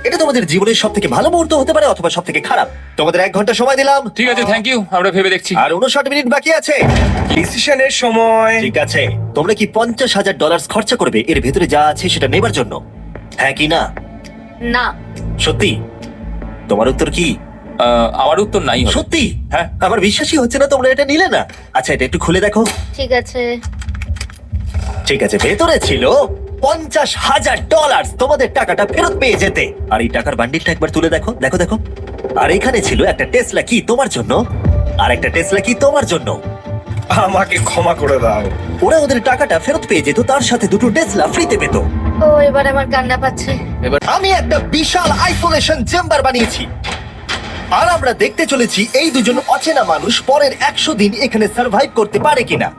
এটা তোমাদের জীবনের সব থেকে ভালো মুহূর্ত হতে পারে অথবা সব থেকে খারাপ। তোমাদের 1 ঘন্টা সময় দিলাম ঠিক আছে, থ্যাংক ইউ, আমরা ভেবে দেখছি। আর 59 মিনিট বাকি আছে। ডিসিশনের সময়। ঠিক আছে, তোমরা কি $50,000 খরচা করবে এর ভেতরে যা আছে সেটা নেবার জন্য? হ্যাঁ কি না? না। সত্যি? তোমার উত্তর কি? আমার উত্তর নাই হবে। সত্যি? হ্যাঁ। আমার বিশ্বাসই হচ্ছে না তোমরা এটা নিলে না। আচ্ছা, এটা একটু খুলে দেখো। ঠিক আছে। ঠিক আছে, ভেতরে ছিল $50,000। তোমাদের টাকাটা ফেরত পেয়ে যেতে। আর এই টাকার বান্ডিলটা একবার তুলে দেখো, দেখো দেখো। আর এখানে ছিল একটা টেসলা কি তোমার জন্য, আর একটা টেসলা কি তোমার জন্য। আমাকে ক্ষমা করে দাও। ওরা ওদের টাকাটা ফেরত পেয়ে যেত, তার সাথে 2টো টেসলা ফ্রিতে পেত। ও এবার আমার কান্না পাচ্ছে। আমি একটা বিশাল আইসোলেশন চেম্বার বানিয়েছি, আর আমরা দেখতে চলেছি এই দুজন অচেনা মানুষ পরের 100 দিন এখানে সার্ভাইভ করতে পারে কিনা।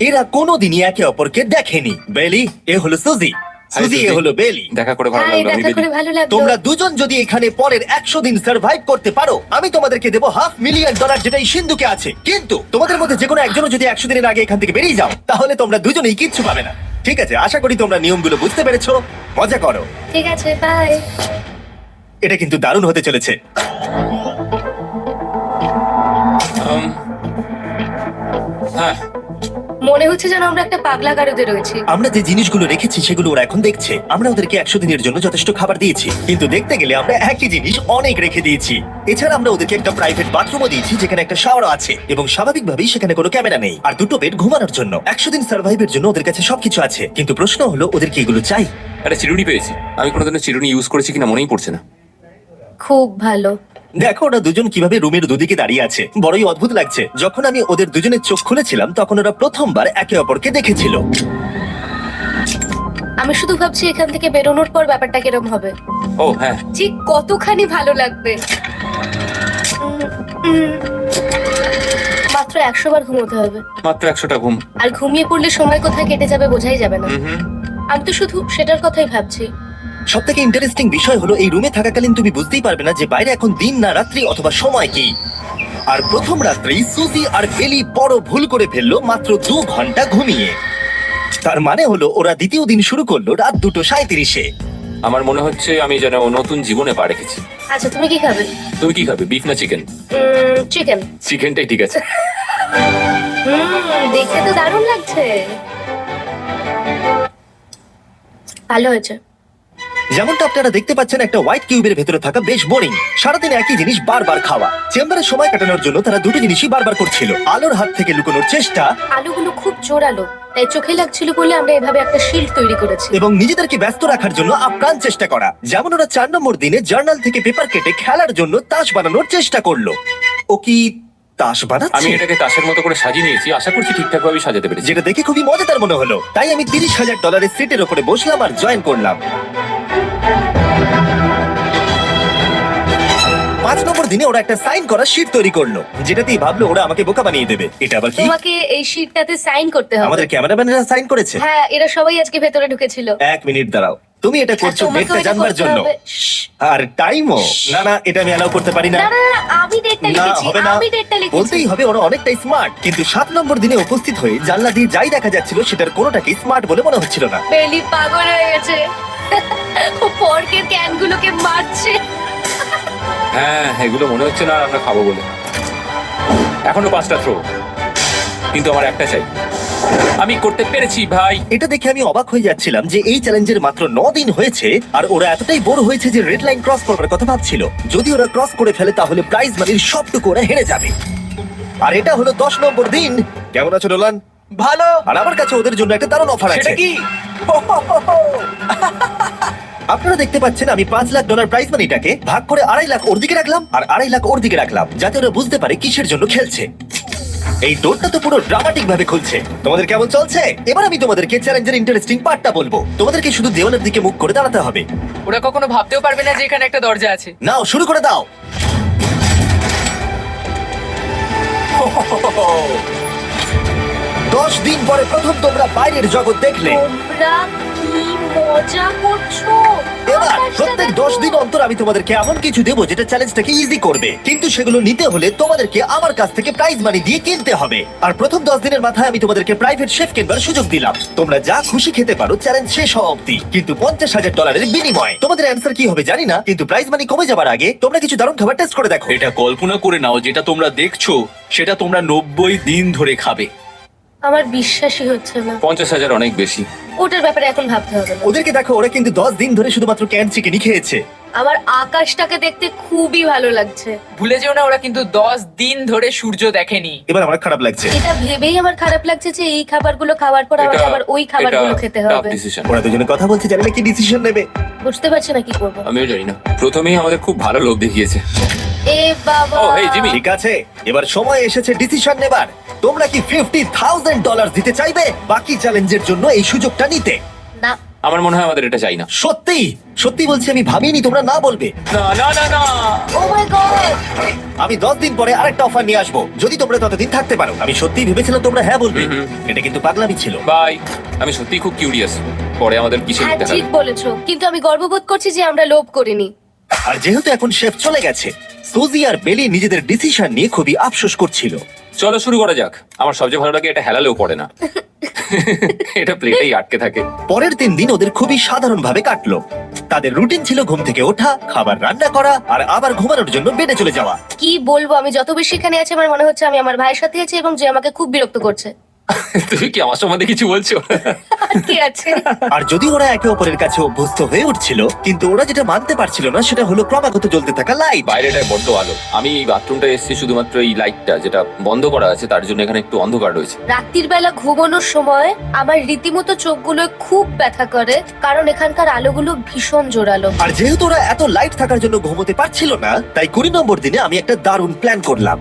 এরা কোনোদিনই একে অপরকে দেখেনি। বেলি, এ হলো সুজি, সুজি এ হলো বেলি। দেখা করে ভালো হ্যাঁ, লাগলো। দেখা করে ভালো লাগলো। তোমরা দুজন যদি এখানে পরের 100 দিন সার্ভাইভ করতে পারো, আমি তোমাদেরকে দেবো $500,000, যেটা এই সিন্ধুকে আছে। কিন্তু তোমাদের মধ্যে যে কোনো একজনও যদি 100 দিনের আগে এখান থেকে বেরিয়ে যাও, তাহলে তোমরা দুজনেই কিচ্ছু পাবে না। ঠিক আছে, আশা করি তোমরা নিয়মগুলো বুঝতে পেরেছো। মজা করো। ঠিক আছে, বাই। এটা কিন্তু দারুণ হতে চলেছে। হ্যাঁ, মনে হচ্ছে যেন আমরা একটা পাগলা গারদে রয়েছি। আমরা যে জিনিসগুলো রেখেছি সেগুলো ওরা এখন দেখছে। আমরা ওদেরকে 100 দিনের জন্য যথেষ্ট খাবার দিয়েছি, কিন্তু দেখতে গেলে আমরা একই জিনিস অনেক রেখে দিয়েছি। এছাড়া আমরা ওদেরকে একটা প্রাইভেট বাথরুমও দিয়েছি, যেখানে একটা শাওয়ারও আছে, এবং স্বাভাবিকভাবেই সেখানে কোনো ক্যামেরা নেই, আর 2টো বেড ঘুমানোর জন্য। 100 দিন সার্ভাইভের জন্য ওদের কাছে সবকিছু আছে, কিন্তু প্রশ্ন হলো ওদের কি এগুলো চাই? একটা চিরুনি পেয়েছি। আমি কোনোদিনও চিরুনি ইউজ করেছি কিনা মনেই পড়ছে না। খুব ভালো। দেখো ওরা দুজন কিভাবে রুমের দুদিকে দাঁড়িয়ে আছে, বড়ই অদ্ভুত লাগছে। যখন আমি ওদের দুজনের চোখ খুলেছিলাম তখন ওরা প্রথমবার একে অপরকে দেখেছিল। আমি শুধু ভাবছি এখান থেকে বেরোনোর পর ব্যাপারটা কিরম হবে। ও হ্যাঁ, ঠিক কতখানি ভালো লাগবে। মাত্র 100 বার ঘুমোতে হবে, মাত্র 100টা ঘুম। আর ঘুমিয়ে পড়লে সময় কোথায় কেটে যাবে বোঝাই যাবে না। আমি তো শুধু সেটার কথাই ভাবছি। সব থেকে ইন্টারেস্টিং বিষয় হলো এই রুমে থাকাকালীন তুমি বুঝতেই পারবে না যে বাইরে এখন দিন না রাত্রি অথবা সময় কি। আর প্রথম রাত্রেই সুজি আর বেলি বড় ভুল করে ফেললো মাত্র 2 ঘন্টা ঘুমিয়ে। তার মানে হলো ওরা দ্বিতীয় দিন শুরু করলো রাত 2:37-এ। আমার মনে হচ্ছে আমি যেন নতুন জীবনে পা রেখেছি। আচ্ছা, তুমি কি খাবে? তুমি কি খাবে, বিফ না চিকেন? চিকেন। চিকেনটাই ঠিক আছে। দেখতে তো দারুণ লাগছে। ভালো হয়েছে। যেমনটা আপনারা দেখতে পাচ্ছেন, একটা হোয়াইট কিউবের ভেতরে থাকা বেশ বোরিং। সারাদিন একই জিনিস বারবার খাওয়া। চেম্বারে সময় কাটানোর জন্য তারা 2টো জিনিসই বারবার করছিল: আলোর হাত থেকে লুকোনোর চেষ্টা, আলুগুলো খুব জোরালো, তাই চোখে লাগছিল বলে আমরা এভাবে একটা শিল্ড তৈরি করেছি। এবং নিজেদেরকে ব্যস্ত রাখার জন্য আপ্রাণ চেষ্টা করা। যেমন ওরা 4 নম্বর দিনে জার্নাল থেকে পেপার কেটে খেলার জন্য তাস বানানোর চেষ্টা করলো। ও কি তাস আমি বানাচ্ছে? এটাকে তাসের মতো করে সাজিয়ে নিয়েছি, আশা করছি ঠিকঠাক ভাবে সাজাতে পেরেছি। যেটা দেখে খুবই মজাদার মনে হলো, তাই আমি $30,000 সিটের উপরে বসলাম আর জয়েন করলাম। 5 নম্বর দিনে ওরা একটা সাইন করা শীট তৈরি করলো, যেটাতেই ভাবলো ওরা আমাকে বোকা বানিয়ে দেবে। এটা আবার কি? তোমাকে এই শিটটাতে সাইন করতে হবে। আমাদের ক্যামেরাম্যানেরা সাইন করেছে? হ্যাঁ, এরা সবাই আজকে ভেতরে ঢুকেছিল। 1 মিনিট দাঁড়াও, তুমি এটা করছো তোমাকেও ডেটটা এটা জানবার করতে জন্য? হবে। শ্শ্। আর টাইমও? না না, এটা আমি অ্যালাউ করতে পারি না। না না না, আমি ডেটটা না, লিখেছি। হবে না। আমি ডেটটা লিখেছি। বলতেই হবে ওরা অনেকটাই স্মার্ট, কিন্তু 7 নম্বর দিনে উপস্থিত হয়ে জানলা দিয়ে যাই দেখা যাচ্ছিল সেটার কোনোটাকেই স্মার্ট বলে মনে হচ্ছিল না। বেলি পাগল হয়ে গেছে। ও পর্কের ক্যানগুলোকে মারছে। হ্যাঁ, এগুলো মনে হচ্ছে না আর আমরা খাবো বলে। এখনো 5টা থ্রো, কিন্তু আমার একটা চাই। আমি করতে পেরেছি ভাই। এটা দেখে আমি অবাক হয়ে যাচ্ছিলাম যে এই চ্যালেঞ্জের মাত্র 9 দিন হয়েছে আর ওরা এতটাই বোর হয়েছে যে রেড লাইন ক্রস করার কথা ভাবছিল। যদি ওরা ক্রস করে ফেলে তাহলে প্রাইজ মানির সবটুকু ওরা হেরে যাবে। আর এটা হলো 10 নম্বর দিন। কেমন আছো নোলান? ভালো। আর আমার কাছে ওদের জন্য একটা দারুণ অফার আছে। সেটা কি? আপনারা দেখতে পাচ্ছেন আমি $5,00,000 প্রাইজ মানিটাকে ভাগ করে 2.5 লাখ ওর দিকে রাখলাম আর 2.5 লাখ ওর দিকে রাখলাম, যাতে ওরা বুঝতে পারে কিসের জন্য খেলছে। এই ডোরটা তো পুরো ড্রামাটিক ভাবে খুলছে। তোমাদের কেমন চলছে? এবার আমি তোমাদেরকে চ্যালেঞ্জের ইন্টারেস্টিং পার্টটা বলবো। তোমাদেরকে শুধু দেওয়ালের দিকে মুখ করে দাঁড়াতে হবে। ওরা কখনো ভাবতেও পারবে না যে এখানে একটা দরজা আছে। নাও শুরু করে দাও। 10 দিন পরে প্রথম তোমরা বাইরের জগৎ দেখলে। তোমরা কি মজা করছো? এবার আকাশটা প্রত্যেক দেখো। 10 দিন অন্তর আমি তোমাদেরকে এমন কিছু দেবো যেটা চ্যালেঞ্জটাকে ইজি করবে, কিন্তু সেগুলো নিতে হলে তোমাদেরকে আমার কাছ থেকে প্রাইজ মানি দিয়ে কিনতে হবে। আর প্রথম 10 দিনের মাথায় আমি তোমাদেরকে প্রাইভেট শেফ কিনবার সুযোগ দিলাম। তোমরা যা খুশি খেতে পারো চ্যালেঞ্জ শেষ হওয়া অব্দি, কিন্তু $50,000 বিনিময়ে। তোমাদের অ্যান্সার কি হবে জানি না, কিন্তু প্রাইজ মানি কমে যাবার আগে তোমরা কিছু দারুণ খাবার টেস্ট করে দেখো। এটা কল্পনা করে নাও, যেটা তোমরা দেখছো সেটা তোমরা 90 দিন ধরে খাবে। আমার বিশ্বাসই হচ্ছে না। 50,000 অনেক বেশি। ওটার ব্যাপারে এখন ভাবতে হবে না। ওদেরকে দেখো, ওরা কিন্তু 10 দিন ধরে শুধুমাত্র ক্যান চিকেনই খেয়েছে। আমার আকাশটাকে দেখতে খুবই ভালো লাগছে। ভুলে যেও না ওরা কিন্তু 10 দিন ধরে সূর্য দেখেনি। এবার আমার খারাপ লাগছে। এটা ভেবেই আমার খারাপ লাগছে যে এই খাবারগুলো খাওয়ার পর আমাকে আবার ওই খাবারগুলো খেতে হবে। ডিসিশন। ওরা দুজনে কথা বলছে, জানি না কি ডিসিশন নেবে। বুঝতে পারছি না কি করবো। আমিও জানি না। প্রথমেই আমাদের খুব ভালো লোভ দেখিয়েছে। এ বাবা। ও, এই জিমি। ঠিক আছে, এবার সময় এসেছে ডিসিশন নেবার। তোমরা কি $50,000 দিতে চাইবে বাকি চ্যালেঞ্জের জন্য এই সুযোগটা নিতে? না। আমার মনে হয় আমাদের এটা চাই না। সত্যি সত্যি বলছি, আমি ভাবিনি তোমরা না বলবে। না না না না। ও মাই গড। আমি 10 দিন পরে আরেকটা অফার নিয়ে আসবো, যদি তোমরা ততদিন থাকতে পারো। আমি সত্যিই ভেবেছিলাম তোমরা হ্যাঁ বলবে। এটা কিন্তু পাগলামি ছিল। বাই। আমি সত্যিই খুব কিউরিয়াস পরে আমাদের কিসে হ্যাঁ নিতে ঠিক হবে। বলেছো, কিন্তু আমি গর্ববোধ করছি যে আমরা লোভ করিনি। আর যেহেতু এখন শেফ চলে গেছে, সুজি আর বেলি নিজেদের ডিসিশন নিয়ে খুবই আফসোস করছিল। চলো শুরু করা যাক। আমার সবচেয়ে ভালো লাগে এটা হেলালেও পড়ে না। এটা প্লেটেই আটকে থাকে। পরের 3 দিন ওদের খুবই সাধারণভাবে কাটলো। তাদের রুটিন ছিল ঘুম থেকে ওঠা, খাবার রান্না করা আর আবার ঘুমানোর জন্য বেডে চলে যাওয়া। কি বলবো, আমি যত বেশি এখানে আছি আমার মনে হচ্ছে আমি আমার ভাইয়ের সাথে আছি এবং যে আমাকে খুব বিরক্ত করছে। তুমি কি আমার সম্বন্ধে কিছু বলছো? আর কি আছে? আর যদি ওরা একে অপরের কাছে অভ্যস্ত হয়ে উঠছিল, কিন্তু ওরা যেটা মানতে পারছিল না সেটা হলো ক্রমাগত জ্বলতে থাকা লাইট। বাইরেটায় বড্ড আলো। আমি এই বাথরুমটা এসেছি শুধুমাত্র এই লাইটটা যেটা বন্ধ করা আছে তার জন্য এখানে একটু অন্ধকার রয়েছে। রাত্রির বেলা ঘুমানোর সময় আমার রীতিমতো চোখগুলো খুব ব্যথা করে, কারণ এখানকার আলোগুলো ভীষণ জোরালো। আর যেহেতু ওরা এত লাইট থাকার জন্য ঘুমোতে পারছিল না, তাই 20 নম্বর দিনে আমি একটা দারুণ প্ল্যান করলাম।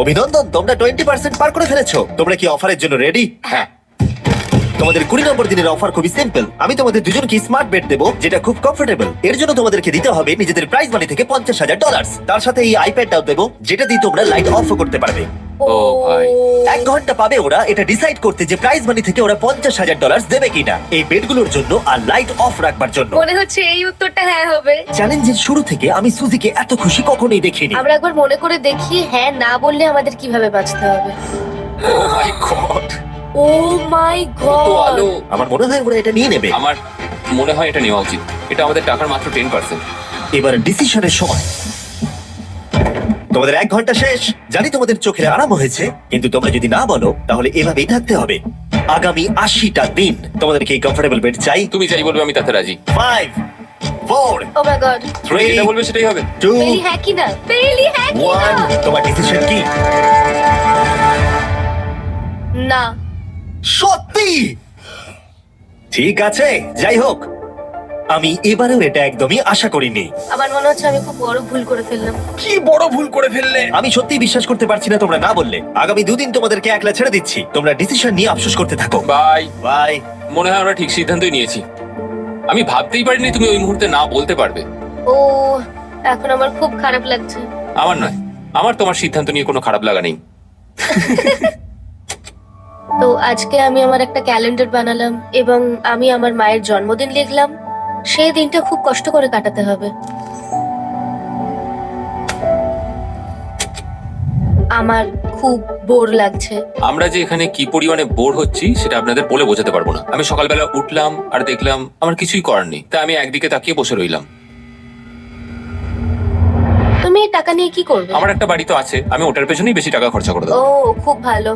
অভিনন্দন, তোমরা 20% পার করে ফেলেছো। তোমরা কি অফারের জন্য রেডি? হ্যাঁ। তোমাদের 20 নম্বর দিনের অফার খুবই সিম্পল। আমি তোমাদের দুজনকে স্মার্ট বেড দেবো যেটা খুব কমফোর্টেবল। এর জন্য তোমাদেরকে দিতে হবে নিজেদের প্রাইজ মানি থেকে $50,000। তার সাথে এই আইপ্যাডটাও দেবো, যেটা দিয়ে তোমরা লাইট অফও করতে পারবে। ও ভাই। 1 ঘন্টা পাবে ওরা এটা ডিসাইড করতে যে প্রাইজ মানি থেকে ওরা $50,000 দেবে কিনা এই বেডগুলোর জন্য আর লাইট অফ রাখবার জন্য। মনে হচ্ছে এই উত্তরটা হ্যাঁ হবে। চ্যালেঞ্জের শুরু থেকে আমি সুজিকে এত খুশি কখনোই দেখিনি। আমরা একবার মনে করে দেখি হ্যাঁ না বললে আমাদের কিভাবে বাঁচতে হবে। ও মাই গড। ও মাই তো আলো। গড। আমার মনে হয় ওরা এটা নিয়ে নেবে। আমার মনে হয় এটা নেওয়া উচিত। এটা আমাদের টাকার মাত্র 10%। এবার ডিসিশনের সময়। তোমাদের 1 ঘন্টা শেষ। জানি তোমাদের চোখের আরাম হয়েছে, কিন্তু তোমরা যদি না বলো তাহলে এভাবেই থাকতে হবে আগামী 80টা দিন। তোমাদেরকে এই কমফোর্টেবল বেড চাই। তুমি যাই বলবে আমি তাতে রাজি। 5 4 ও মাই গড। 3 যেটা বলবে সেটাই হবে। 2 বেলি হ্যাঁ কি না? বেলি হ্যাঁ কি না? 1 তোমার ডিসিশন কি? না। সত্যি? ঠিক আছে, যাই হোক, আমি এবারেও এটা একদমই আশা করিনি। আমার মনে হচ্ছে আমি খুব বড় ভুল করে ফেললাম। কি বড় ভুল করে ফেললে! আমি সত্যি বিশ্বাস করতে পারছি না তোমরা না বললে। আগামী 2 দিন তোমাদেরকে একলা ছেড়ে দিচ্ছি। তোমরা ডিসিশন নিয়ে আফসোস করতে থাকো। বাই। বাই। মনে হয় আমরা ঠিক সিদ্ধান্তই নিয়েছি। আমি ভাবতেই পারিনি তুমি ওই মুহূর্তে না বলতে পারবে। ও এখন আমার খুব খারাপ লাগছে। আমার নয়, আমার তোমার সিদ্ধান্ত নিয়ে কোনো খারাপ লাগা নেই। তো আজকে আমি আমার একটা ক্যালেন্ডার বানালাম এবং আমি আমার মায়ের জন্মদিন লিখলাম। সেই দিনটা খুব কষ্ট করে কাটাতে হবে। আমার খুব বোর লাগছে। আমরা যে এখানে কি পরিমাণে বোর হচ্ছি সেটা আপনাদের বলে বোঝাতে পারবো না। আমি সকালবেলা উঠলাম আর দেখলাম আমার কিছুই করার নেই, তাই আমি একদিকে তাকিয়ে বসে রইলাম। তুমি এই টাকা নিয়ে কি করবে? আমার একটা বাড়ি তো আছে, আমি ওটার পেছনেই বেশি টাকা খরচা করে ও দেবো। খুব ভালো।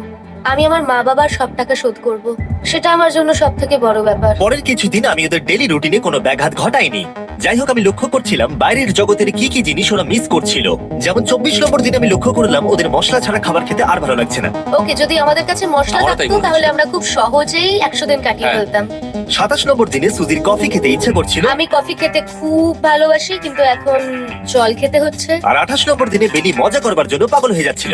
আমি আমার মা বাবার সব টাকা শোধ করব। সেটা আমার জন্য সব থেকে বড় ব্যাপার। পরের কিছুদিন আমি ওদের ডেলি রুটিনে কোনো ব্যাঘাত ঘটাইনি। যাই হোক, আমি লক্ষ্য করছিলাম বাইরের জগতের কি কি জিনিস ওরা মিস করছিল। যেমন 24 নম্বর দিনে আমি লক্ষ্য করলাম ওদের মশলা ছাড়া খাবার খেতে আর ভালো লাগছে না। ওকে, যদি আমাদের কাছে মশলা আমারও তাই থাকতো মনে তাহলে হচ্ছে। আমরা খুব সহজেই 100 দিন কাটিয়ে হ্যাঁ। ফেলতাম। 27 নম্বর দিনে সুজির কফি খেতে ইচ্ছে করছিল। আমি কফি খেতে খুব ভালোবাসি, কিন্তু এখন জল খেতে হচ্ছে। আর 28 নম্বর দিনে বেলি মজা করবার জন্য পাগল হয়ে যাচ্ছিল।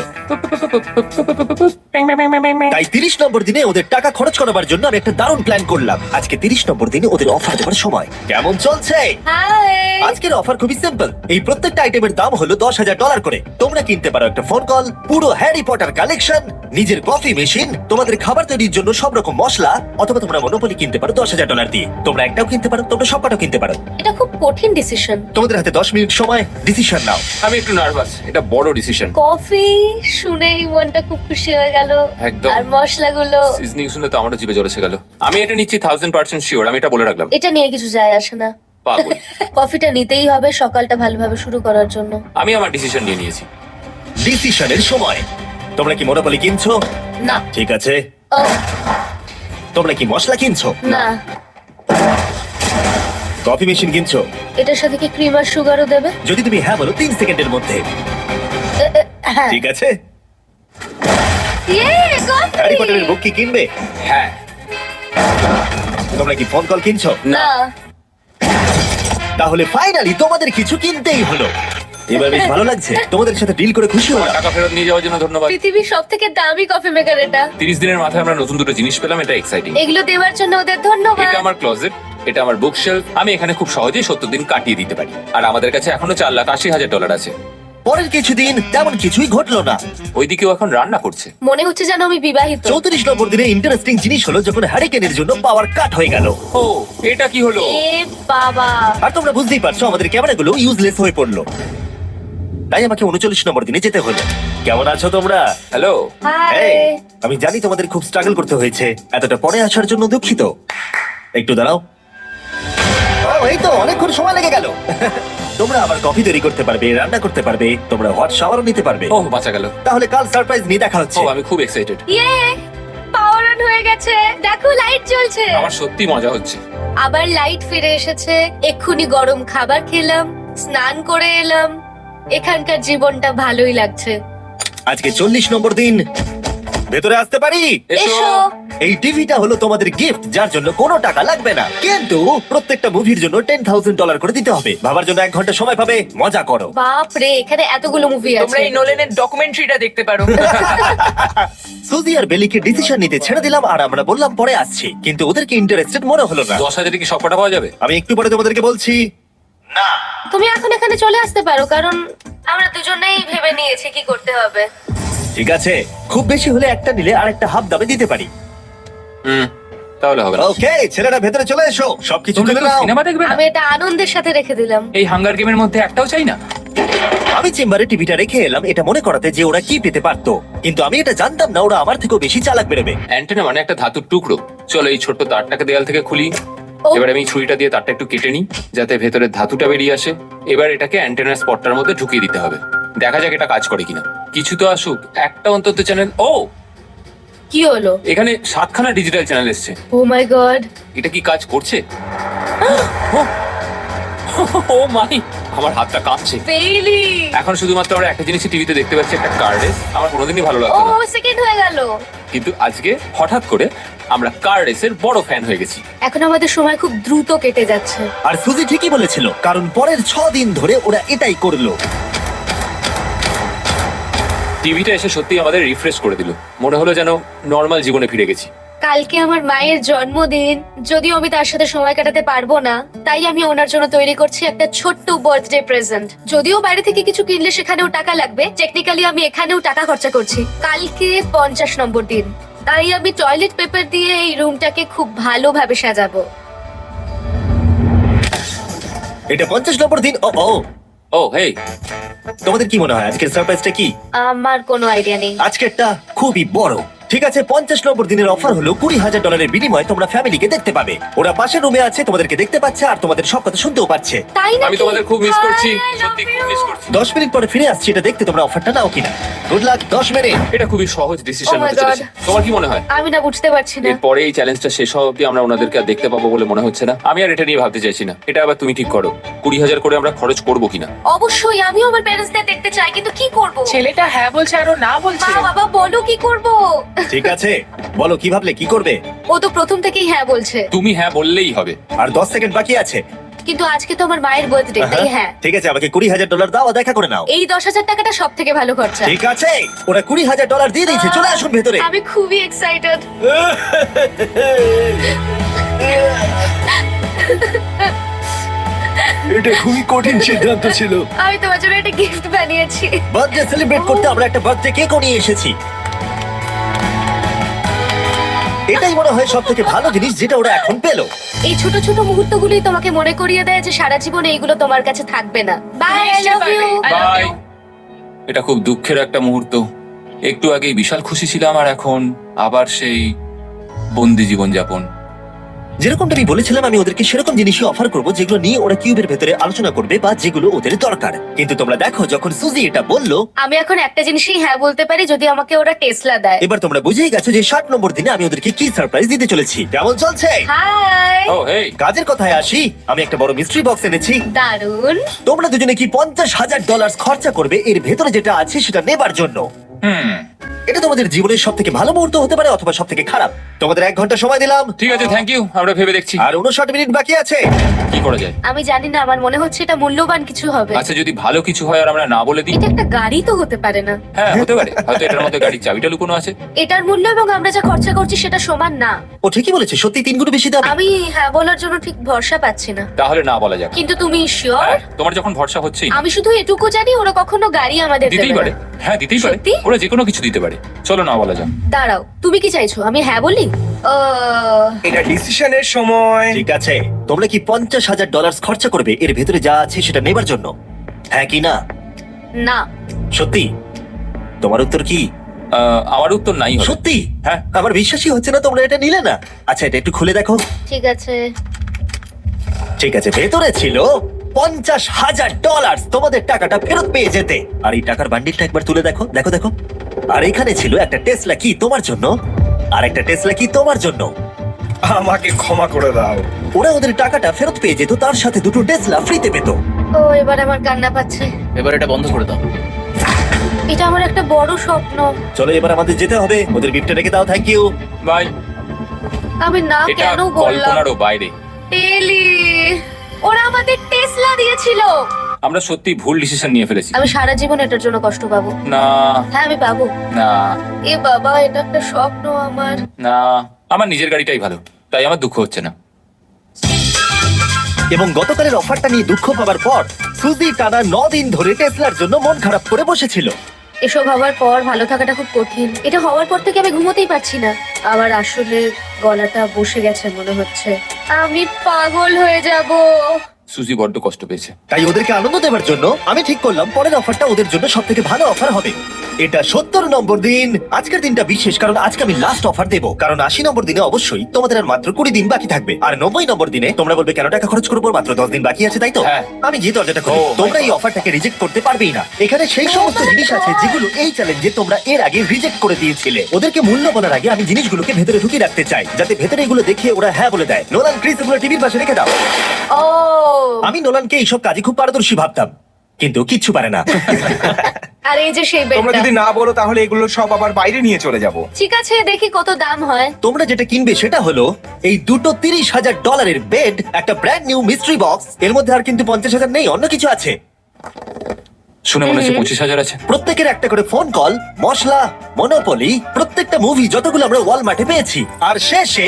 তাই 30 নম্বর দিনে ওদের টাকা খরচ করাবার জন্য আমি একটা দারুণ প্ল্যান করলাম। আজকে 30 নম্বর দিনে ওদের অফার দেওয়ার সময়। কেমন চলছে? হাই। আজকের অফার খুবই সিম্পল। এই প্রত্যেকটা আইটেমের দাম হলো $10,000 করে। তোমরা কিনতে পারো একটা ফোন কল, পুরো হ্যারি পটার কালেকশন, নিজের কফি মেশিন, তোমাদের খাবার তৈরির জন্য সব রকম মশলা, অথবা তোমরা মনোপলি কিনতে পারো $10,000 দিয়ে। তোমরা একটাও কিনতে পারো, তোমরা সবকটাও কিনতে পারো। এটা খুব কঠিন ডিসিশন। তোমাদের হাতে 10 মিনিট সময়, ডিসিশন নাও। আমি একটু নার্ভাস, এটা বড় ডিসিশন। কফি শুনেই মনটা খুব খুশি হয়ে গেল। একদম। আর মশলাগুলো, সিজনিং শুনে তো আমারও জিভে জল এসে গেল। আমি এটা নিচ্ছি 1000% শিওর, আমি এটা বলে রাখলাম। এটা নিয়ে কিছু যায় আসে না। পাগল। কফিটা নিতেই হবে সকালটা ভালোভাবে শুরু করার জন্য। আমি আমার ডিসিশন নিয়ে নিয়েছি। ডিসিশনের সময়। তোমরা কি মনোপলি কিনছো? না। ঠিক আছে। ও তোমরা কি মশলা কিনছো? না, কফি মেশিন কিনছো? এটার সাথে কি ক্রিম আর সুগারও দেবে? যদি তুমি হ্যাঁ বলো 3 সেকেন্ডের মধ্যে। হ্যাঁ। ঠিক আছে। ইয়ে, কফি! হ্যারি পটারের বুক কি কিনবে? হ্যাঁ। তোমরা কি ফোন কল কিনছো? না। তাহলে ফাইনালি তোমাদের কিছু কিনতেই হলো। এবার বেশ ভালো লাগছে। তোমাদের সাথে ডিল করে খুশি আমার হলাম। টাকা ফেরত নিয়ে যাওয়ার জন্য ধন্যবাদ। পৃথিবীর সবথেকে দামি কফি মেকার এটা। 30 দিনের মাথায় আমরা নতুন দুটো জিনিস পেলাম, এটা এক্সাইটিং। এগুলো দেওয়ার জন্য ওদের ধন্যবাদ। এটা আমার ক্লোজেট, এটা আমার বুকশেলফ। আমি এখানে খুব সহজেই 70 দিন কাটিয়ে দিতে পারি। আর আমাদের কাছে এখনো $4,80,000 আছে। পরের কিছুদিন তেমন কিছুই ঘটলো না। ওইদিকেও এখন রান্না করছে। মনে হচ্ছে যেন আমি বিবাহিত। 34 নম্বর দিনে ইন্টারেস্টিং জিনিস হলো যখন হ্যারিকেনের জন্য পাওয়ার কাট হয়ে গেল। ও, এটা কি হলো? এ বাবা। আর তোমরা বুঝতেই পারছো আমাদের ক্যামেরাগুলো ইউজলেস হয়ে পড়লো। তাই আমাকে 39 নম্বর দিনে যেতে হলো। কেমন আছো তোমরা? হ্যালো। হাই। এই, আমি জানি তোমাদের খুব স্ট্রাগল করতে হয়েছে। এতটা পরে আসার জন্য দুঃখিত। একটু দাঁড়াও। ও, এই তো অনেকক্ষণ সময় লেগে গেল। তোমরা আবার কফি তৈরি করতে পারবে, রান্না করতে পারবে, তোমরা হট শাওয়ারও নিতে পারবে। ও, বাঁচা গেল। তাহলে কাল সারপ্রাইজ নিয়ে দেখা হচ্ছে। ও, আমি খুব এক্সাইটেড। ইয়ে, পাওয়ার অন হয়ে গেছে। দেখো লাইট জ্বলছে। আমার সত্যি মজা হচ্ছে। আবার লাইট ফিরে এসেছে। এক্ষুনি গরম খাবার খেলাম, স্নান করে এলাম। এখানকার জীবনটা ভালোই লাগছে। আজকে 40 নম্বর দিন। ভেতরে আসতে পারি? এসো। এই টিভিটা হলো তোমাদের গিফট, যার জন্য কোনো টাকা লাগবে না, কিন্তু প্রত্যেকটা মুভির জন্য $10,000 করে দিতে হবে। ভাবার জন্য 1 ঘন্টা সময় পাবে। মজা করো। বাপ রে, এখানে এতগুলো মুভি তোমরা আছে। এই নোলেনের ডকুমেন্টারিটা দেখতে পারো। সুজি আর বেলিকে ডিসিশন নিতে ছেড়ে দিলাম, আর আমরা বললাম পরে আসছি, কিন্তু ওদেরকে ইন্টারেস্টেড মনে হলো না। 10,000 কি সবকটা পাওয়া যাবে? আমি একটু পরে তোমাদেরকে বলছি। না, তুমি এখন এখানে চলে আসতে পারো, কারণ আমরা দুজনেই ভেবে নিয়েছি কি করতে হবে। ঠিক আছে, খুব বেশি হলে একটা নিলে আর একটা হাফ দামে দিতে পারি। তাহলে হবে না। ওকে, ছেলেরা ভেতরে চলে এসো, সবকিছু তোমরা তুলে তো নাও। সিনেমা দেখবে না? আমি এটা আনন্দের সাথে রেখে দিলাম। এই হাঙ্গার গেমের মধ্যে একটাও চাই না। আমি চেম্বারে টিভিটা রেখে এলাম এটা মনে করাতে যে ওরা কি পেতে পারতো, কিন্তু আমি এটা জানতাম না ওরা আমার থেকেও বেশি চালাক বেরোবে। অ্যান্টেনা মানে একটা ধাতুর টুকরো। চলো এই ছোট্ট তারটাকে দেয়াল থেকে খুলি। ও। এবার আমি ছুরিটা দিয়ে তারটা একটু কেটে নিই, যাতে ভেতরের ধাতুটা বেরিয়ে আসে। এবার এটাকে অ্যান্টেনার স্পটটার মধ্যে ঢুকিয়ে দিতে হবে। দেখা যাক এটা কাজ করে কিনা। কিছু তো আসুক, একটা অন্তত চ্যানেল। ও, কি হলো? এখানে 7খানা ডিজিটাল চ্যানেল এসছে। ও মাই গড। এটা কি কাজ করছে? ও মাই, আমার হাতটা কাঁপছে। বেইলি। এখন শুধুমাত্র আমরা একটা জিনিসই টিভিতে দেখতে পাচ্ছি, একটা কার রেস। আমার কোনোদিনই ভালো ও লাগতো না, সেকেন্ড হয়ে গেল। কিন্তু আজকে হঠাৎ করে আমরা কার রেসের বড় ফ্যান হয়ে গেছি। এখন আমাদের সময় খুব দ্রুত কেটে যাচ্ছে। আর সুজি ঠিকই বলেছিল, কারণ পরের 6 দিন ধরে ওরা এটাই করলো। টিভিটা এসে সত্যি আমাদের রিফ্রেশ করে দিল। মনে হলো যেন নর্মাল জীবনে ফিরে গেছি। কালকে আমার মায়ের জন্মদিন, যদিও আমি তার সাথে সময় কাটাতে পারবো না, তাই আমি ওনার জন্য তৈরি করছি একটা ছোট্ট বার্থডে প্রেজেন্ট। যদিও বাইরে থেকে কিছু কিনলে সেখানেও টাকা লাগবে, টেকনিক্যালি আমি এখানেও টাকা খরচা করছি। কালকে 50 নম্বর দিন, তাই আমি টয়লেট পেপার দিয়ে এই রুমটাকে খুব ভালোভাবে সাজাবো। এটা 50 নম্বর দিন। ও ও, ও হেই, তোমাদের কি মনে হয় আজকের সারপ্রাইজটা কি? আমার কোনো আইডিয়া নেই। আজকেরটা খুবই বড়। ঠিক আছে, 50 নম্বর দিনের অফার হলো $20,000 বিনিময়ে তোমরা ফ্যামিলিকে দেখতে পাবে। ওরা পাশের রুমে আছে, তোমাদেরকে দেখতে পাচ্ছে আর তোমাদের সব কথা শুনতেও পাচ্ছে। তাই না? আমি তোমাদের খুব মিস করছি, সত্যি খুব মিস করছি। 10 মিনিট পরে ফিরে আসছি, এটা দেখতে তোমরা অফারটা নাও কিনা। Good luck 10 minute. এটা খুবই সহজ ডিসিশন Oh my হতে চলেছে। God. তোমার কি মনে হয়? আমি না বুঝতে পারছি না। এরপরে এই চ্যালেঞ্জটা শেষ হওয়া অব্দি আমরা ওনাদেরকে আর দেখতে পাবো বলে মনে হচ্ছে না। আমি আর এটা নিয়ে ভাবতে চাইছি না। এটা আবার তুমি ঠিক করো, 20,000 করে আমরা খরচ করবো কিনা। অবশ্যই আমিও আমার প্যারেন্টসদের দেখতে চাই, কিন্তু কি করব? ছেলেটা হ্যাঁ বলছে আর ও না বলছে। মা বাবা বলো কি করব? ঠিক আছে, বলো কি ভাবলে, কি করবে? ও তো প্রথম থেকেই হ্যাঁ বলছে, তুমি হ্যাঁ বললেই হবে। আর 10 সেকেন্ড বাকি আছে। কিন্তু আজকে তো আমার মায়ের বার্থডে, তাই হ্যাঁ। ঠিক আছে, আমাকে $20,000 দাও, দেখা করে নাও। এই 10,000 টাকাটা সব থেকে ভালো খরচা। ঠিক আছে, ওরা $20,000 দিয়ে দিয়েছে। চলে আসুন ভেতরে। আমি খুবই এক্সাইটেড। এটা খুবই কঠিন সিদ্ধান্ত ছিল। আমি তোমার জন্য একটা গিফট বানিয়েছি। বার্থডে সেলিব্রেট করতে আমরা একটা বার্থডে কেকও নিয়ে এসেছি। এটাই মনে হয় সব থেকে ভালো জিনিস যেটা ওরা এখন পেলো। এই ছোট ছোট মুহূর্তগুলোই তোমাকে মনে করিয়ে দেয় যে সারা জীবন এইগুলো তোমার কাছে থাকবে না। Bye, I love you. Bye. এটা খুব দুঃখের একটা মুহূর্ত। একটু আগেই বিশাল খুশি ছিলাম আর এখন আবার সেই বন্দি জীবনযাপন। যেরকমটা আমি বলেছিলাম, আমি ওদেরকে সেরকম জিনিসই অফার করবো যেগুলো নিয়ে ওরা কিউবের ভেতরে আলোচনা করবে বা যেগুলো ওদের দরকার। কিন্তু তোমরা দেখো, যখন সুজি এটা বললো, আমি এখন একটা জিনিসই হ্যাঁ বলতে পারি, যদি আমাকে ওরা টেসলা দেয়। এবার তোমরা বুঝেই গেছো যে 60 নম্বর দিনে আমি ওদেরকে কি সারপ্রাইজ দিতে চলেছি। কেমন চলছে? হাই। ও হেই, কাজের কথায় আসি, আমি একটা বড় মিস্ট্রি বক্স এনেছি। দারুন। তোমরা দুজনে কি $50,000 খরচা করবে এর ভেতরে যেটা আছে সেটা নেবার জন্য? এটা তোমাদের জীবনের সব থেকে ভালো মুহূর্ত হতে পারে অথবা সব থেকে খারাপ। তোমাদের 1 ঘন্টা সময় দিলাম ঠিক আছে, থ্যাংক ইউ। আমরা ভেবে দেখছি আর 59 মিনিট বাকি আছে। কি করা যায়। আমি জানি না, আমার মনে হচ্ছে এটা মূল্যবান কিছু হবে। আচ্ছা, যদি ভালো কিছু হয় আর আমরা না বলে দিই? এটা একটা গাড়ি তো হতে পারে না। হ্যাঁ, হতে পারে। হয়তো এটার মধ্যে গাড়ির চাবিটা লুকোনো আছে। এটার মূল্য এবং আমরা যা খরচা করছি সেটা সমান না। ও ঠিকই বলেছে, সত্যি 3 গুণ বেশি দাম। আমি হ্যাঁ বলার জন্য ঠিক ভরসা পাচ্ছি না। তাহলে না বলা যাক। কিন্তু তুমি শিওর? হ্যাঁ, তোমার যখন ভরসা হচ্ছেই না। আমি শুধু এটুকু জানি, ওরা কখনো গাড়ি আমাদের দিতেই দেবে পারে। না। হ্যাঁ, দিতেই পারে। সত্যি? ওরা যে কোনো কিছু দিতে পারে। চলো না বলা যাক। দাঁড়াও, তুমি কি চাইছো আমি হ্যাঁ বলি? এটা ডিসিশনের সময়। ঠিক আছে, তোমরা কি $50,000 খরচা করবে এর ভেতরে যা আছে সেটা নেবার জন্য? হ্যাঁ কি না? না। সত্যি? তোমার উত্তর কি? আমার উত্তর নাই হবে। সত্যি? হ্যাঁ। আমার বিশ্বাসই হচ্ছে না তোমরা এটা নিলে না। আচ্ছা, এটা একটু খুলে দেখো। ঠিক আছে। ঠিক আছে, ভেতরে ছিল $50,000। তোমাদের টাকাটা ফেরত পেয়ে যেতে। আর এই টাকার বান্ডিলটা একবার তুলে দেখো, দেখো দেখো। আর এখানে ছিল একটা টেসলা কি তোমার জন্য, আর একটা টেসলা কি তোমার জন্য। আমাকে ক্ষমা করে দাও। ওরা ওদের টাকাটা ফেরত পেয়ে যেত, তার সাথে 2টো টেসলা ফ্রিতে পেত। ও, এবার আমার কান্না পাচ্ছে। এবার এটা বন্ধ করে দাও। এটা আমার একটা বড় স্বপ্ন। চলো এবার আমাদের যেতে হবে। ওদের গিফটটা রেখে দাও। Thank you. বাই। আমি না এটা কেন বললাম? কল্পনারও বাইরে। টেলি, ওরা আমাদের টেসলা দিয়েছিল। আমরা সত্যি ভুল ডিসিশন নিয়ে ফেলেছি। আমি সারা জীবন এটার জন্য কষ্ট পাবো। না হ্যাঁ, আমি পাবো। না এ বাবা, এটা একটা স্বপ্ন আমার। না, আমার নিজের গাড়িটাই ভালো, তাই আমার দুঃখ হচ্ছে না। এবং গতকালের অফারটা নিয়ে দুঃখ পাবার পর সুজি টানা 9 দিন ধরে টেসলার জন্য মন খারাপ করে বসেছিল। এসব হওয়ার পর ভালো থাকাটা খুব কঠিন। এটা হওয়ার পর থেকে আমি ঘুমোতেই পারছি না। আমার আসলে গলাটা বসে গেছে মনে হচ্ছে। আমি পাগল হয়ে যাব। সুজি বড্ড কষ্ট পেয়েছে। তাই ওদেরকে আনন্দ দেওয়ার জন্য আমি ঠিক করলাম পরের অফারটা ওদের জন্য সব থেকে ভালো অফার হবে। এটা 70 নম্বর দিন। আজকের দিনটা বিশেষ কারণ আজকে আমি লাস্ট অফার দেবো। কারণ 80 নম্বর দিনে অবশ্যই তোমাদের আর মাত্র 20 দিন বাকি থাকবে। আর 90 নম্বর দিনে তোমরা বলবে কেন টাকা খরচ করবো, মাত্র 10 দিন বাকি আছে, তাই তো? হ্যাঁ। আমি যে দরজাটা খুলি, Oh my তোমরা এই God. অফারটাকে রিজেক্ট করতে পারবেই না। এখানে সেই সমস্ত জিনিস আছে যেগুলো এই চ্যালেঞ্জে তোমরা এর আগে রিজেক্ট করে দিয়েছিলে। ওদেরকে মূল্য বলার আগে আমি জিনিসগুলোকে ভেতরে ঢুকিয়ে রাখতে চাই, যাতে ভেতরে এগুলো দেখে ওরা হ্যাঁ বলে দেয়। নোলান, ক্রিস, এগুলো টিভির পাশে রেখে দাও। ও, আমি নোলানকে এইসব কাজে খুব পারদর্শী ভাবতাম, কিন্তু কিচ্ছু পারে না। আর এই যে সেই তোমরা বেডটা। যদি না বলো তাহলে এগুলো সব আবার বাইরে নিয়ে চলে যাব। ঠিক আছে, দেখি কত দাম হয়। তোমরা যেটা কিনবে সেটা হলো এই দুটো $30,000 বেড, একটা ব্র্যান্ড নিউ মিস্ট্রি বক্স। এর মধ্যে আর কিন্তু 50,000 নেই, অন্য কিছু আছে। শুনে মনে হচ্ছে 25,000 আছে। প্রত্যেকের একটা করে ফোন কল, মশলা, মনোপলি, প্রত্যেকটা মুভি যতগুলো আমরা ওয়ালমার্টে পেয়েছি, আর শেষে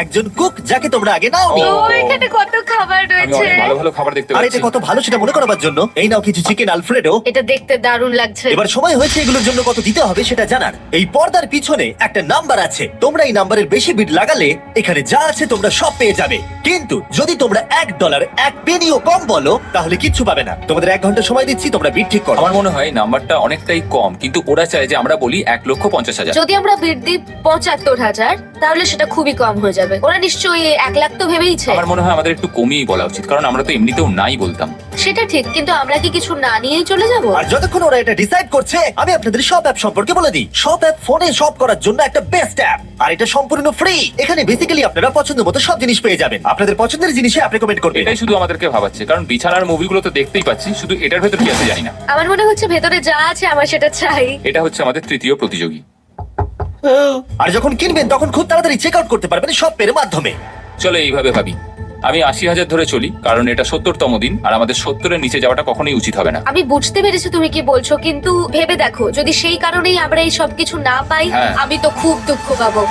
একজন কুক যাকে তোমরা আগে নাওনি। ও, এখানে কত খাবার আমি রয়েছে। অনেক ভালো ভালো খাবার দেখতে আর পাচ্ছি। এটা কত ভালো সেটা মনে করাবার জন্য এই নাও কিছু চিকেন আলফ্রেডো। এটা দেখতে দারুণ লাগছে। এবার সময় হয়েছে এগুলোর জন্য কত দিতে হবে সেটা জানার। এই পর্দার পিছনে একটা নাম্বার আছে, তোমরা এই নাম্বারের বেশি বিট লাগালে এখানে যা আছে তোমরা সব পেয়ে যাবে। কিন্তু যদি তোমরা $1 এক পেনিও কম বলো তাহলে কিচ্ছু পাবে না। তোমাদের 1 ঘন্টা সময় দিচ্ছি, তোমরা বিট ঠিক করো। আমার মনে হয় নাম্বারটা অনেকটাই কম, কিন্তু ওরা চায় যে আমরা বলি 1,50,000। যদি আমরা বিট দিই 75,000, তাহলে সেটা খুবই কম হয়ে যাবে। ওরা নিশ্চয়ই 1 লাখ তো ভেবেইছে। আমার মনে হয় আমাদের একটু কমিয়েই বলা উচিত, কারণ আমরা তো এমনিতেও নাই বলতাম। সেটা ঠিক, কিন্তু আমরা কি কিছু না নিয়েই চলে যাব? আর যতক্ষণ ওরা এটা ডিসাইড করছে, আমি আপনাদের সব অ্যাপ সম্পর্কে বলে দিই। সব অ্যাপ ফোনে শপ করার জন্য একটা বেস্ট অ্যাপ, আর এটা সম্পূর্ণ ফ্রি। এখানে বেসিক্যালি আপনারা পছন্দ মতো সব জিনিস পেয়ে যাবেন। আপনাদের পছন্দের জিনিসে অ্যাপ রেকমেন্ড করবে। এটাই শুধু আমাদেরকে ভাবাচ্ছে, কারণ বিছানার মুভিগুলো তো দেখতেই পাচ্ছি, শুধু এটার ভেতর কি আছে জানি না। আমার মনে হচ্ছে ভেতরে যা আছে আমার সেটা চাই। এটা হচ্ছে আমাদের তৃতীয় প্রতিযোগী। আর যখন কিনবেন তখন খুব তাড়াতাড়ি চেক আউট করতে পারবেন সব পের মাধ্যমে। চলো এইভাবে ভাবি। আমি 80,000 ধরে চলি, কারণ এটা 70তম দিন, আর আমাদের 70-এর নিচে যাওয়াটা কখনোই উচিত হবে না। আমি বুঝতে পেরেছি তুমি কি বলছো, কিন্তু ভেবে দেখো যদি সেই কারণেই আমরা এই সব কিছু না পাই, হ্যাঁ। আমি তো খুব দুঃখ পাবো।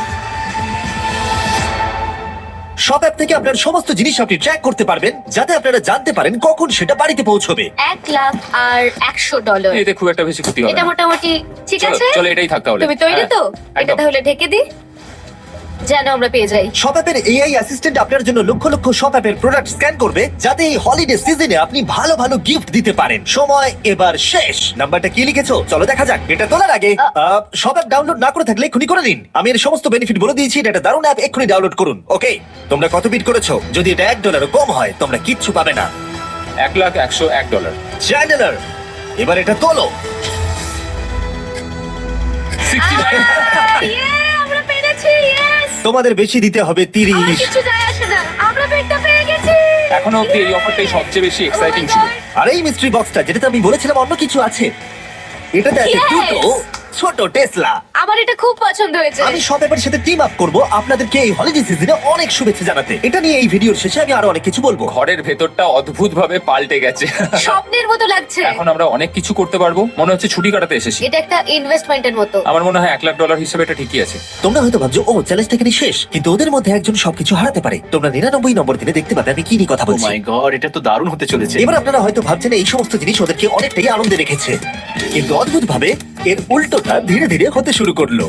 শপ অ্যাপ থেকে আপনার সমস্ত জিনিস আপনি ট্র্যাক করতে পারবেন, যাতে আপনারা জানতে পারেন কখন সেটা বাড়িতে পৌঁছবে। $1,00,000 আর $100। এতে খুব একটা বেশি ক্ষতি হবে এটা না। মোটামুটি ঠিক চলো, আছে। চলো এটাই থাক তাহলে। তুমি তৈরি হ্যাঁ, তো? এটা একদম। তাহলে ঢেকে দি, যেন আমরা পেয়ে যাই। শপ অ্যাপের এআই অ্যাসিস্ট্যান্ট আপনার জন্য লক্ষ লক্ষ শপ অ্যাপের প্রোডাক্ট স্ক্যান করবে, যাতে এই হলিডে সিজনে আপনি ভালো ভালো গিফট দিতে পারেন। সময় এবার শেষ। নাম্বারটা কি লিখেছো চলো দেখা যাক। এটা তোলার আগে শপ অ্যাপ ডাউনলোড না করে থাকলে এক্ষুনি করে নিন। আমি এর সমস্ত বেনিফিট বলে দিয়েছি। এটা একটা দারুণ অ্যাপ, এক্ষুনি ডাউনলোড করুন। ওকে, তোমরা কত বিট করেছো? যদি এটা $1 কম হয় তোমরা কিচ্ছু পাবে না। $1,101 চ্যানেলার, এবার এটা তোলো। 69 আমরা পেরেছি, ইয়েস! তোমাদের বেশি দিতে হবে আমার 30। কিছু যায় আসে না, আমরা পেটটা পেয়ে গেছি। এখনো অব্দি এই অফারটাই সবচেয়ে বেশি এক্সাইটিং ছিল। আর এই মিস্ট্রি বক্সটা, যেটাতে আমি বলেছিলাম অন্য কিছু আছে, এটাতে আছে Yes! দুটো ছোট টেসলা। আমার এটা খুব পছন্দ হয়েছে। আমি শপ অ্যাপের সাথে টিম আপ করব আপনাদেরকে এই হলিডে সিজনে অনেক শুভেচ্ছা জানাতে। এটা নিয়ে এই ভিডিওর শেষে আমি আরো অনেক কিছু বলবো। ঘরের ভেতরটা অদ্ভুত ভাবে পাল্টে গেছে। স্বপ্নের মতো লাগছে। এখন আমরা অনেক কিছু করতে পারবো, মনে হচ্ছে ছুটি কাটাতে এসেছি। এটা একটা ইনভেস্টমেন্টের মতো। আমার মনে হয় $1,00,000 হিসেবে এটা ঠিকই আছে। তোমরা হয়তো ভাবছো ও চ্যালেঞ্জটা এখানে শেষ, কিন্তু ওদের মধ্যে একজন সবকিছু হারাতে পারে। তোমরা 99 নম্বর দিনে দেখতে পাবে আমি কি নিয়ে কথা ও বলছি। মাই গড, এটা তো দারুণ হতে চলেছে। এবার আপনারা হয়তো ভাবছেন এই সমস্ত জিনিস ওদেরকে অনেকটাই আনন্দে রেখেছে, কিন্তু অদ্ভুত ভাবে এর উল্টোটা ধীরে ধীরে হতে শুরু করলো।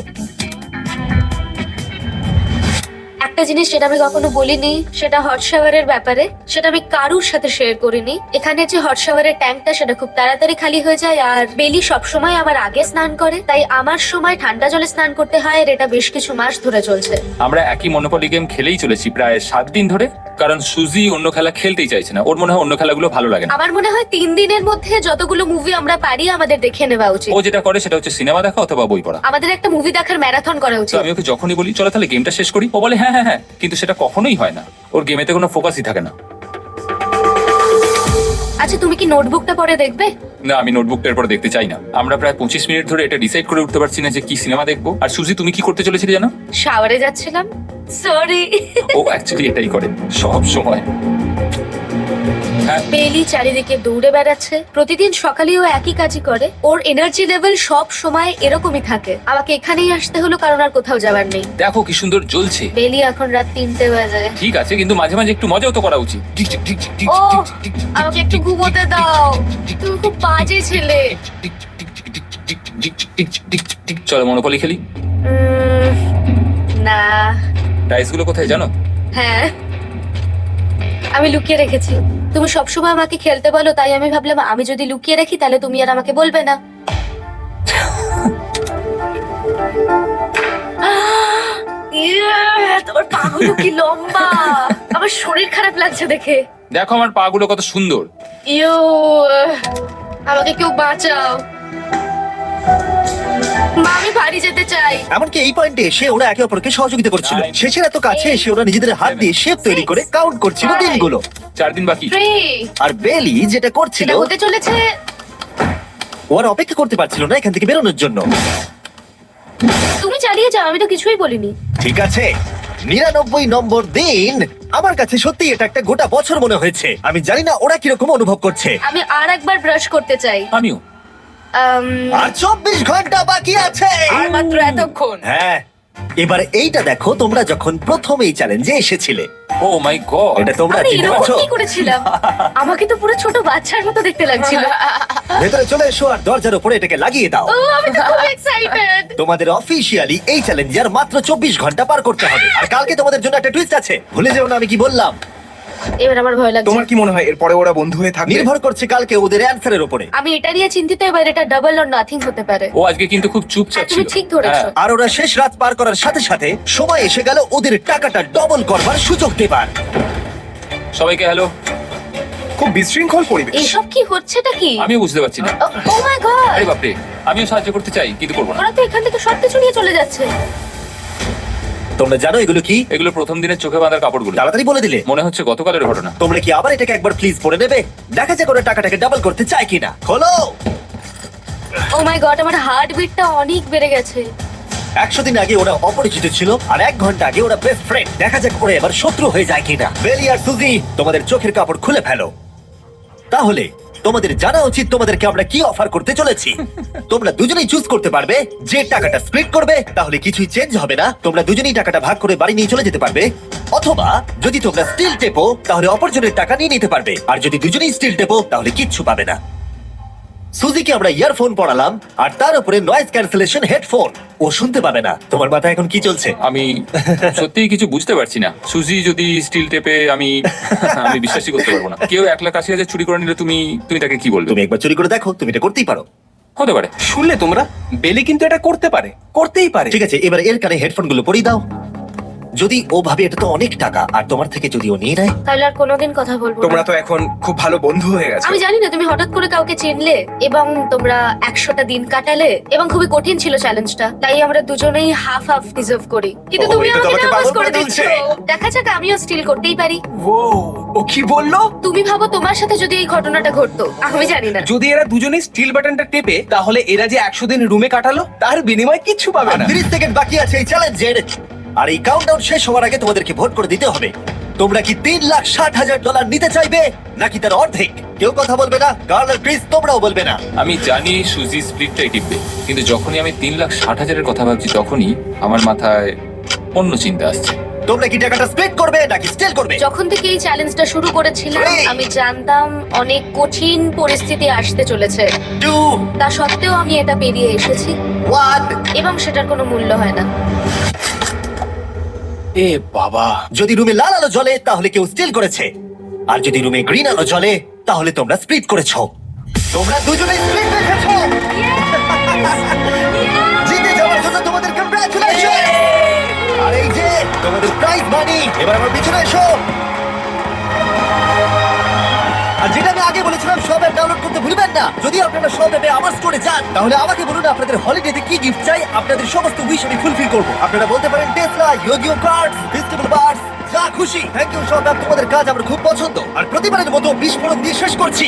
একটা জিনিস যেটা আমি কখনো বলিনি, সেটা হট শাওয়ারের ব্যাপারে। সেটা আমি কারুর সাথে শেয়ার করিনি। এখানে যে হট শাওয়ারের ট্যাঙ্কটা, সেটা খুব তাড়াতাড়ি খালি হয়ে যায়। আর বেলি সবসময় আমার আগে স্নান করে, তাই আমার সময় ঠান্ডা জলে স্নান করতে হয়। আর এটা বেশ কিছু মাস ধরে চলছে। আমরা একই মনোপলি গেম খেলেই চলেছি প্রায় 7 দিন ধরে, কারণ সুজি অন্য খেলা খেলতেই চাইছে না। ওর মনে হয় অন্য খেলাগুলো ভালো লাগে না। আমার মনে হয় 3 দিনের মধ্যে যতগুলো মুভি আমরা পারি আমাদের দেখে নেওয়া উচিত। ও যেটা করে সেটা হচ্ছে সিনেমা দেখা অথবা বই পড়া। আমাদের একটা মুভি দেখার ম্যারাথন করা তো উচিত। আমি ওকে যখনই বলি চলো তাহলে গেমটা শেষ করি, ও বলে হ্যাঁ হ্যাঁ হ্যাঁ, কিন্তু সেটা কখনোই হয় না। ওর গেমেতে কোনো ফোকাসই থাকে না। আচ্ছা, তুমি কি নোটবুকটা পরে দেখবে? না, আমি নোটবুকটার পর দেখতে চাই না। আমরা প্রায় 25 মিনিট ধরে এটা ডিসাইড করে উঠতে পারছি না যে কি সিনেমা দেখবো। আর সুজি, তুমি কি করতে চলেছিলে জানো? শাওয়ারে যাচ্ছিলাম। সরি। ও অ্যাকচুয়ালি এটাই করে সব সময়। হ্যাঁ, বেলি চারিদিকে দৌড়ে বেড়াচ্ছে। প্রতিদিন সকালে ও একই কাজই করে। ওর এনার্জি লেভেল সব সময় এরকমই থাকে। আমাকে এখানেই আসতে হলো, কারণ আর কোথাও যাবার নেই। দেখো কি সুন্দর জ্বলছে। বেলি এখন রাত 3টে বাজে। ঠিক আছে, কিন্তু মাঝে মাঝে একটু মজাও তো করা উচিত। ও, আমাকে একটু ঘুমোতে দাও। তুমি খুব বাজে ছেলে। চলো মনোপলি খেলি। না। ডাইস গুলো কোথায় জানো? হ্যাঁ, আমি লুকিয়ে রেখেছি। তুমি সবসময় আমাকে খেলতে বলো, তাই আমি ভাবলাম আমি যদি লুকিয়ে রাখি তাহলে তুমি আর আমাকে বলবে না। তোমার পাগুলো কি লম্বা! আমার শরীর খারাপ লাগছে দেখে। দেখো আমার পা গুলো কত সুন্দর। ইয়ো, আমাকে কেউ বাঁচাও। মা, আমি বাড়ি যেতে চাই। এমনকি এই পয়েন্টে এসে ওরা একে অপরকে সহযোগিতা করছিল। Nine, শেষের এত কাছে এসে ওরা নিজেদের হাত দিয়ে শেপ তৈরি করে কাউন্ট করছিল five, দিনগুলো। 4 দিন বাকি। 3, আর বেলি যেটা করছিল, এটা হতে চলেছে। ও আর অপেক্ষা করতে পারছিল না এখান থেকে বেরোনোর জন্য। তুমি চালিয়ে যাও, আমি তো কিছুই বলিনি। ঠিক আছে, 99 নম্বর দিন। আমার কাছে সত্যি এটা একটা গোটা বছর মনে হয়েছে। আমি জানি না ওরা কিরকম অনুভব করছে। আমি আর একবার ব্রাশ করতে চাই। আমিও। আর 24 ঘন্টা বাকি আছে। আর মাত্র এতক্ষণ। হ্যাঁ, এবার এইটা দেখো, তোমরা যখন প্রথম এই চ্যালেঞ্জে এসেছিলে, ও মাই গড। এটা তোমরা আমি চিনতে এরকম পারছো? কি করেছিলাম? আমাকে তো পুরো ছোট বাচ্চার মতো দেখতে লাগছিল। ভেতরে চলে এসো আর দরজার উপরে এটাকে লাগিয়ে দাও। ও, আমি তো খুব এক্সাইটেড। তোমাদের অফিসিয়ালি এই চ্যালেঞ্জার মাত্র 24 ঘন্টা পার করতে হবে। আর কালকে তোমাদের জন্য একটা টুইস্ট আছে, ভুলে যেও না আমি কি বললাম। এবার আমার ভয় লাগছে। তোমার কি মনে হয় এরপরে ওরা বন্ধু হয়ে থাকবে? নির্ভর করছে কালকে ওদের অ্যানসারের উপরে। আমি এটা নিয়ে চিন্তিত, এবার এটা ডাবল অর নাথিং হতে পারে। ও আজকে কিন্তু খুব চুপচাপ তুমি ছিল। ঠিক ধরেছো। হ্যাঁ। আর ওরা শেষ রাত পার করার সাথে সাথে সময় এসে গেল ওদের টাকাটা ডবল করবার সুযোগ দেবার। সবাইকে হ্যালো। খুব বিশৃঙ্খল পরিবেশ। এসব কি হচ্ছেটা কি? আমিও বুঝতে পারছি না। ও মাই গড! আরে বাপরে, আমিও সাহায্য করতে চাই কিন্তু করবো না। ওরা তো এখান থেকে সবকিছু নিয়ে চলে যাচ্ছে। তোমরা জানো এগুলো কি? এগুলো প্রথম দিনের চোখে বাঁধার কাপড়গুলো। তাড়াতাড়ি বলে দিলে। মনে হচ্ছে গতকালের ঘটনা। তোমরা কি আবার এটাকে একবার প্লিজ পড়ে নেবে? দেখা যাক ওরা টাকাটাকে ডাবল করতে চায় কিনা। খোলো। ও মাই গড, আমার হার্ট বিটটা অনেক বেড়ে গেছে। 100 দিন আগে ওরা অপরিচিত ছিল, আর 1 ঘন্টা আগে ওরা বেস্ট ফ্রেন্ড। দেখা যাক ওরা এবার শত্রু হয়ে যায় কিনা। বেলি আর সুজি, তোমাদের চোখের কাপড় খুলে ফেলো। তাহলে তোমাদের জানা উচিত তোমাদেরকে আমরা কি অফার করতে চলেছি। তোমরা দুজনেই চুজ করতে পারবে যে টাকাটা স্প্লিট করবে, তাহলে কিছুই চেঞ্জ হবে না। তোমরা দুজনেই টাকাটা ভাগ করে বাড়ি নিয়ে চলে যেতে পারবে। অথবা যদি তোমরা স্টিল টেপো তাহলে অপরজনের টাকা নিয়ে নিতে পারবে, আর যদি দুজনেই স্টিল টেপো তাহলে কিচ্ছু পাবে না। সুজিকে আমরা ইয়ারফোন পড়ালাম আর তার উপরে নয়েজ ক্যান্সেলেশন হেডফোন। ও শুনতে পাবে না। তোমার মাথায় এখন কি চলছে? আমি সত্যিই কিছু বুঝতে পারছি না। সুজি যদি স্টিল টেপে আমি বিশ্বাসই করতে পারবো না। কেউ 1,80,000 চুরি করে নিলে তুমি তাকে কি বলবে? তুমি একবার চুরি করে দেখো, তুমি এটা করতেই পারো। হতে পারে। শুনলে তোমরা, বেলি কিন্তু এটা করতে পারে, করতেই পারে। ঠিক আছে, এবার এর কানে হেডফোন গুলো পরিয়ে দাও। যদি ও ভাবে এটা তো অনেক টাকা, আর তোমার থেকে যদি ও নিয়ে নেয়, তাহলে আর কোনোদিন কথা বলবো না। তোমরা তো এখন খুব ভালো বন্ধু হয়ে গেছো। আমি জানি না তুমি হঠাৎ করে কাউকে চিনলে এবং তোমরা 100টা দিন কাটালে এবং খুবই কঠিন ছিল চ্যালেঞ্জটা, তাই আমরা দুজনেই হাফ হাফ ডিজার্ভ করি। কিন্তু ও, তুমি এটা তো আমাকে আমাকে নার্ভাস পাগল করে করে দিচ্ছ। তুলছে। দেখা যাক, আমিও স্টিল করতেই পারি। ও কি বললো? তুমি ভাবো তোমার সাথে যদি এই ঘটনাটা ঘটতো, আমি জানি না। যদি এরা দুজনেই স্টিল বাটনটা টেপে, তাহলে এরা যে 100 দিন রুমে কাটালো তার বিনিময়ে কিচ্ছু পাবে আর না। 30 সেকেন্ড বাকি আছে এই চ্যালেঞ্জের, আর এই কাউন্টডাউন শেষ হওয়ার আগে তোমাদেরকে ভোট করে দিতে হবে। তোমরা কি $3,60,000 নিতে চাইবে নাকি তার অর্ধেক? কেউ কথা বলবে না। কার্ল আর ক্রিস, তোমরাও বলবে না। আমি জানি সুজি স্প্লিটটাই টিপবে, কিন্তু যখনই আমি 3,60,000-এর কথা ভাবছি তখনই আমার মাথায় অন্য চিন্তা আসছে। তোমরা কি টাকাটা স্প্লিট করবে নাকি স্টিল করবে? যখন থেকে এই চ্যালেঞ্জটা শুরু করেছিলাম, Three. আমি জানতাম অনেক কঠিন পরিস্থিতি আসতে চলেছে। 2, তা সত্ত্বেও আমি এটা পেরিয়ে এসেছি 1। এবং সেটার কোনো মূল্য হয় না। এ বাবা, যদি রুমে লাল আলো জ্বলে তাহলে কেউ স্টিল করেছে, আর যদি রুমে গ্রিন আলো জ্বলে তাহলে তোমরা স্প্লিট করেছো। তোমরা দুজনেই স্প্লিট রেখেছো। জিতে যাওয়ার জন্য তোমাদের কংগ্রাচুলেশন। আর এই যে তোমাদের প্রাইজ মানি। এবার আমার পিছনে এসো। আর যেটা আমি আগে বলেছিলাম, সব অ্যাপ ডাউনলোড করতে ভুলবেন না। যদি আপনারা সব অ্যাপে আমার স্টোরে যান, তাহলে আমাকে বলুন আপনাদের হলিডেতে কি গিফট চাই। আপনাদের সমস্ত উইশ আমি ফুলফিল করবো। আপনারা বলতে পারেন টেসলা, ইয়োগিও কার্ডস, ফেস্টিভ্যাল বার্স, যা খুশি। থ্যাংক ইউ সব অ্যাপ, তোমাদের কাজ আমার খুব পছন্দ। আর প্রতিবারের মতো বিস্ফোরণ দিয়ে শেষ করছি।